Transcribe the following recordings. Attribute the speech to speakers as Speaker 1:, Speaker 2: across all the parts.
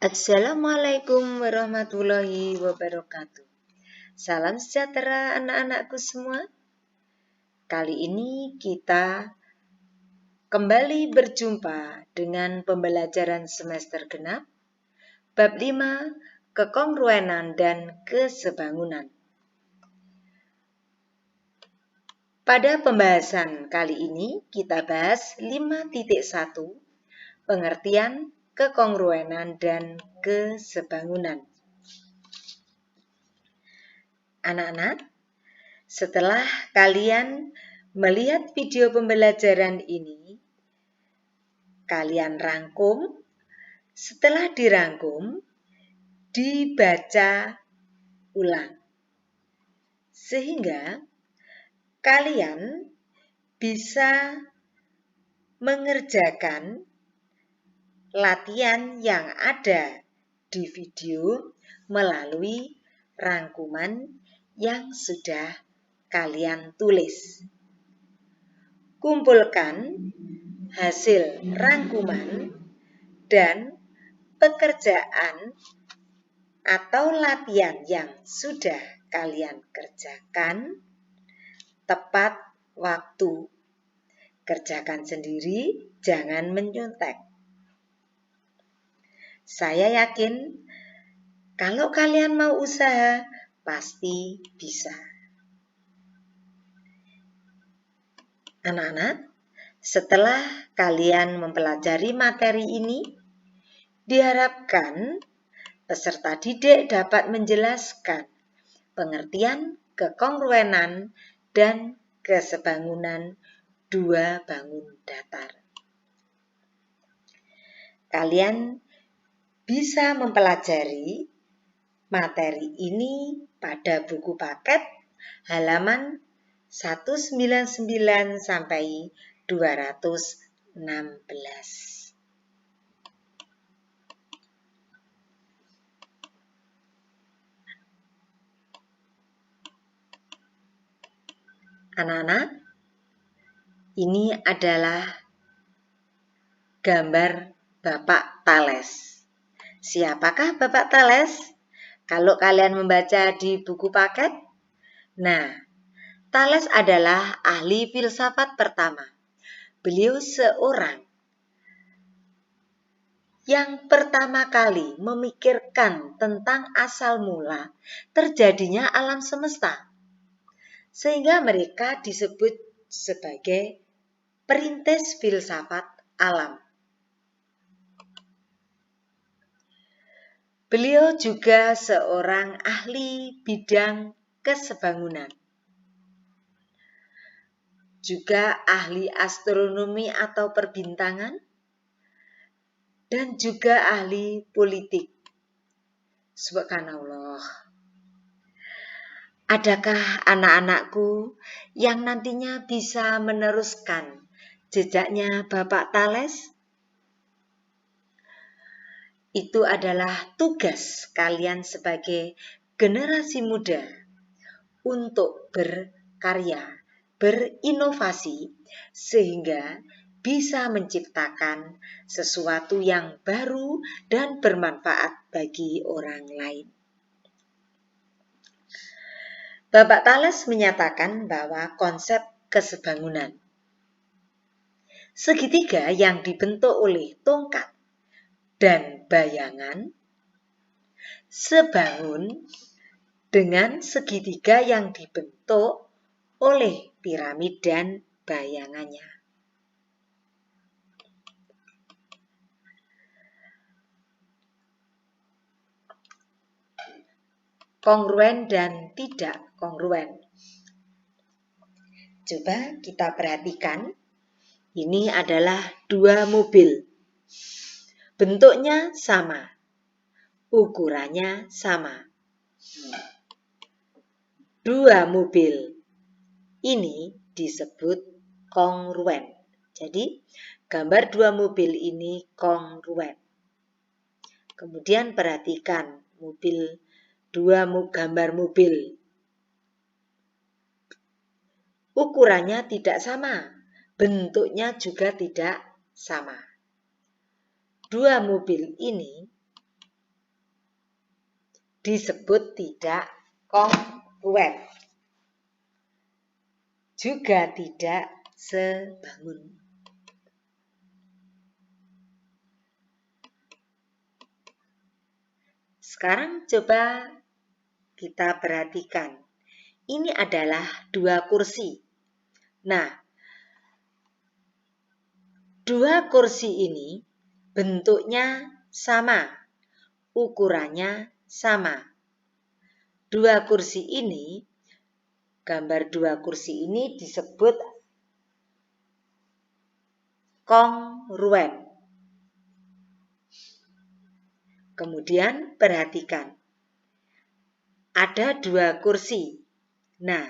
Speaker 1: Assalamualaikum warahmatullahi wabarakatuh. Salam sejahtera anak-anakku semua. Kali ini kita kembali berjumpa dengan pembelajaran semester genap bab 5 kekongruenan dan kesebangunan. Pada pembahasan kali ini kita bahas 5.1 pengertian kekongruenan dan kesebangunan. Anak-anak, setelah kalian melihat video pembelajaran ini, kalian rangkum. Setelah dirangkum, dibaca ulang. Sehingga kalian bisa mengerjakan latihan yang ada di video melalui rangkuman yang sudah kalian tulis. Kumpulkan hasil rangkuman dan pekerjaan atau latihan yang sudah kalian kerjakan tepat waktu. Kerjakan sendiri, jangan menyontek. Saya yakin kalau kalian mau usaha, pasti bisa. Anak-anak, setelah kalian mempelajari materi ini, diharapkan peserta didik dapat menjelaskan pengertian kekongruenan dan kesebangunan dua bangun datar. Kalian bisa mempelajari materi ini pada buku paket halaman 199 sampai 216. Anak-anak, ini adalah gambar Bapak Thales. Siapakah Bapak Thales? Kalau kalian membaca di buku paket, nah, Thales adalah ahli filsafat pertama. Beliau seorang yang pertama kali memikirkan tentang asal mula terjadinya alam semesta. Sehingga mereka disebut sebagai perintis filsafat alam. Beliau juga seorang ahli bidang kesebangunan. Juga ahli astronomi atau perbintangan, dan juga ahli politik. Subhanallah. Adakah anak-anakku yang nantinya bisa meneruskan jejaknya Bapak Thales? Itu adalah tugas kalian sebagai generasi muda untuk berkarya, berinovasi, sehingga bisa menciptakan sesuatu yang baru dan bermanfaat bagi orang lain. Bapak Thales menyatakan bahwa konsep kesebangunan segitiga yang dibentuk oleh tongkat dan bayangan sebangun dengan segitiga yang dibentuk oleh piramid dan bayangannya. Kongruen dan tidak kongruen. Coba kita perhatikan, ini adalah dua mobil. Bentuknya sama, ukurannya sama. Dua mobil ini disebut kongruen. Jadi, gambar dua mobil ini kongruen. Kemudian perhatikan gambar mobil. Ukurannya tidak sama, bentuknya juga tidak sama. Dua mobil ini disebut tidak kongruen, juga tidak sebangun. Sekarang coba kita perhatikan. Ini adalah dua kursi. Nah, dua kursi ini bentuknya sama, ukurannya sama. Dua kursi ini, gambar dua kursi ini disebut kongruen. Kemudian perhatikan, ada dua kursi. Nah,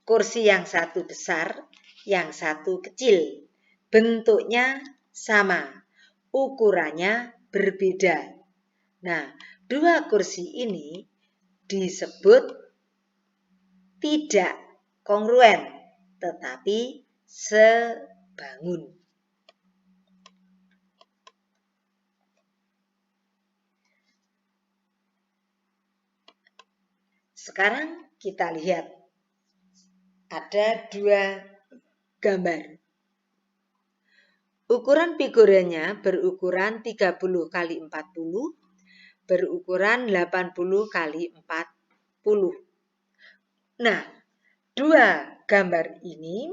Speaker 1: kursi yang satu besar, yang satu kecil. Bentuknya sama, ukurannya berbeda. Nah, dua kursi ini disebut tidak kongruen, tetapi sebangun. Sekarang kita lihat, ada dua gambar. Ukuran figurannya berukuran 30 x 40, berukuran 80 x 40. Nah, dua gambar ini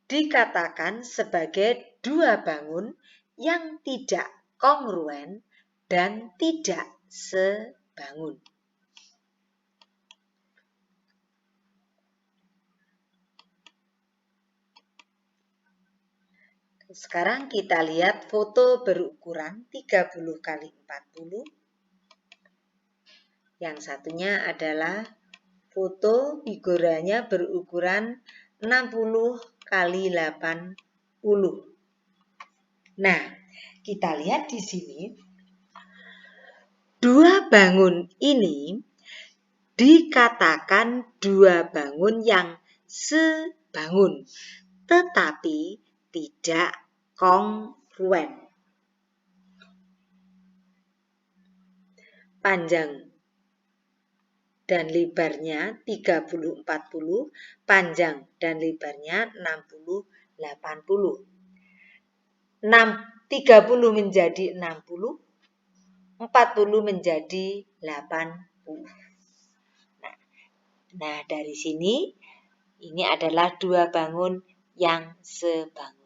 Speaker 1: dikatakan sebagai dua bangun yang tidak kongruen dan tidak sebangun. Sekarang kita lihat foto berukuran 30 x 40. Yang satunya adalah foto figuranya berukuran 60 x 80. Nah, kita lihat di sini, dua bangun ini dikatakan dua bangun yang sebangun, tetapi tidak kongruen. Panjang dan lebarnya 30-40, panjang dan lebarnya 60-80. 30 menjadi 60, 40 menjadi 80. Nah, dari sini ini adalah dua bangun yang sebangun.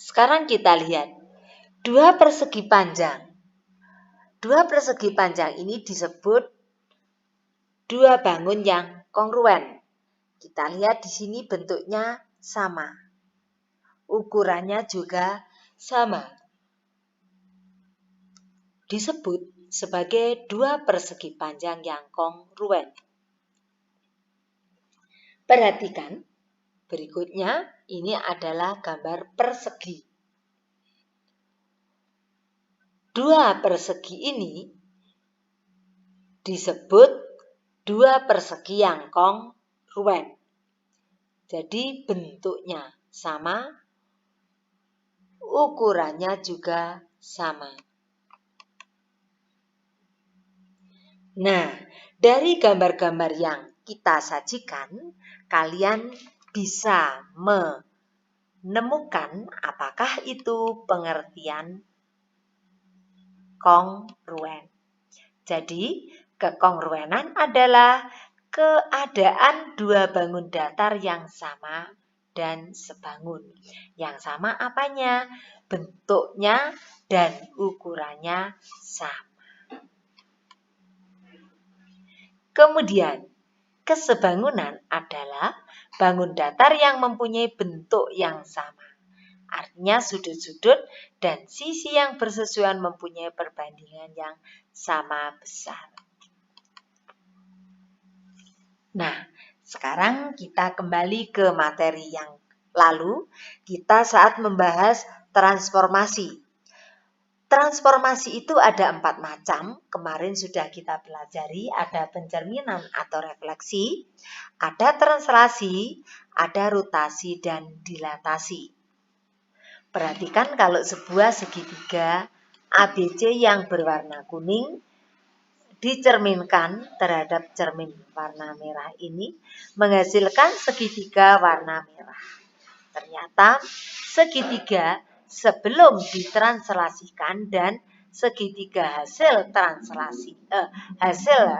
Speaker 1: Sekarang kita lihat dua persegi panjang. Dua persegi panjang ini disebut dua bangun yang kongruen. Kita lihat di sini bentuknya sama. Ukurannya juga sama. Disebut sebagai dua persegi panjang yang kongruen. Perhatikan, berikutnya ini adalah gambar persegi. Dua persegi ini disebut dua persegi yang kongruen. Jadi bentuknya sama, ukurannya juga sama. Nah, dari gambar-gambar yang kita sajikan, kalian bisa menemukan apakah itu pengertian kongruen. Jadi, kekongruenan adalah keadaan dua bangun datar yang sama dan sebangun. Yang sama apanya? Bentuknya dan ukurannya sama. Kemudian, kesebangunan adalah bangun datar yang mempunyai bentuk yang sama. Artinya sudut-sudut dan sisi yang bersesuaian mempunyai perbandingan yang sama besar. Nah, sekarang kita kembali ke materi yang lalu. Kita saat membahas transformasi. Transformasi itu ada 4 macam, kemarin sudah kita pelajari, ada pencerminan atau refleksi, ada translasi, ada rotasi, dan dilatasi. Perhatikan kalau sebuah segitiga ABC yang berwarna kuning dicerminkan terhadap cermin warna merah ini menghasilkan segitiga warna merah. Ternyata segitiga sebelum ditranslasikan dan segitiga hasil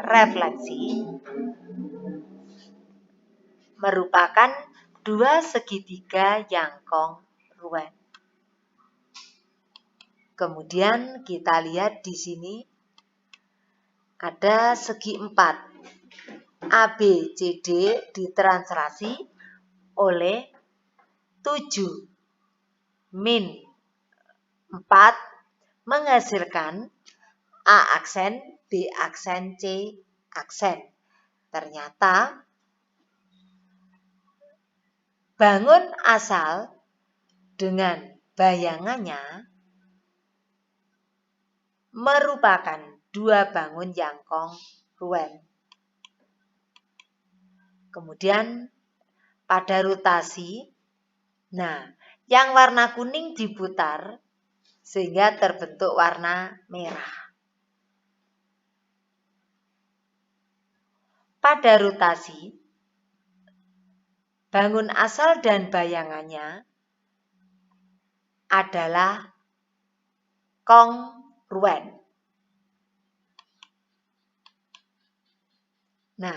Speaker 1: refleksi merupakan dua segitiga yang kongruen. Kemudian kita lihat di sini ada segi 4. ABCD ditranslasi oleh 7 min 4 menghasilkan A aksen, B aksen, C aksen. Ternyata bangun asal dengan bayangannya merupakan dua bangun yang kongruen. Kemudian pada rotasi, nah yang warna kuning diputar sehingga terbentuk warna merah. Pada rotasi, bangun asal dan bayangannya adalah kongruen. Nah,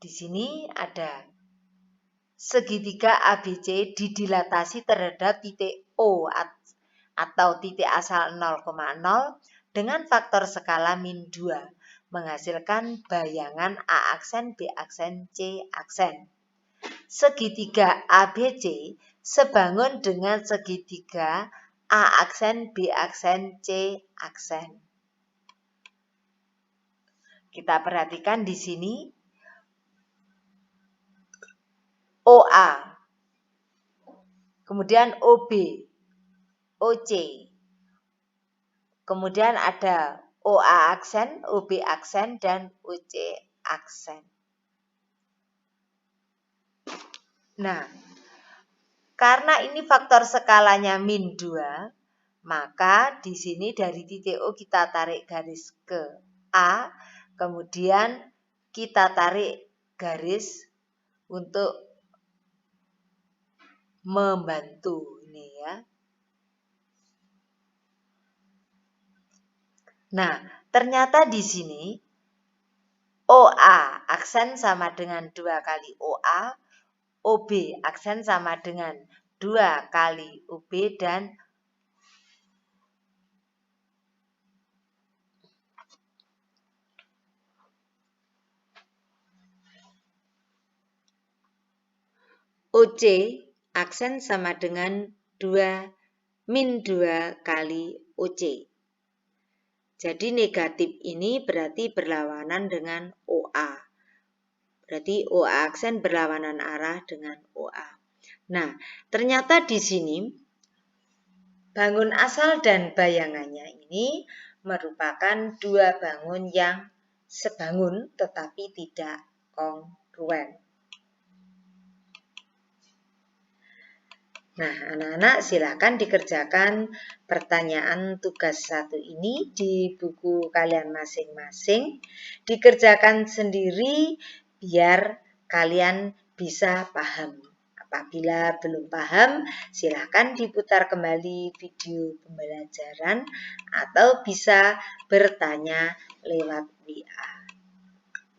Speaker 1: di sini ada segitiga ABC didilatasi terhadap titik O atau titik asal 0,0 dengan faktor skala min 2 menghasilkan bayangan A aksen, B aksen, C aksen. Segitiga ABC sebangun dengan segitiga A aksen, B aksen, C aksen. Kita perhatikan di sini OA, kemudian OB, OC, kemudian ada OA aksen, OB aksen, dan OC aksen. Nah, karena ini faktor skalanya min 2, maka di sini dari titik O kita tarik garis ke A, kemudian kita tarik garis untuk membantu ini ya. Nah, ternyata di sini OA aksen sama dengan 2 kali OA, OB aksen sama dengan 2 kali OB, dan OC aksen sama dengan 2 min 2 kali OC. Jadi negatif ini berarti berlawanan dengan OA. Berarti OA aksen berlawanan arah dengan OA. Nah, ternyata di sini bangun asal dan bayangannya ini merupakan dua bangun yang sebangun tetapi tidak kongruen. Nah, anak-anak silakan dikerjakan pertanyaan tugas 1 ini di buku kalian masing-masing. Dikerjakan sendiri biar kalian bisa paham. Apabila belum paham, silakan diputar kembali video pembelajaran atau bisa bertanya lewat WA.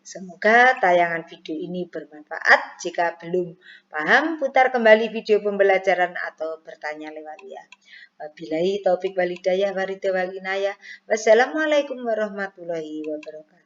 Speaker 1: Semoga tayangan video ini bermanfaat. Jika belum paham, putar kembali video pembelajaran atau bertanya lewat WA. Wabillahi taufik walhidayah, waridha walinayah. Wassalamualaikum warahmatullahi wabarakatuh.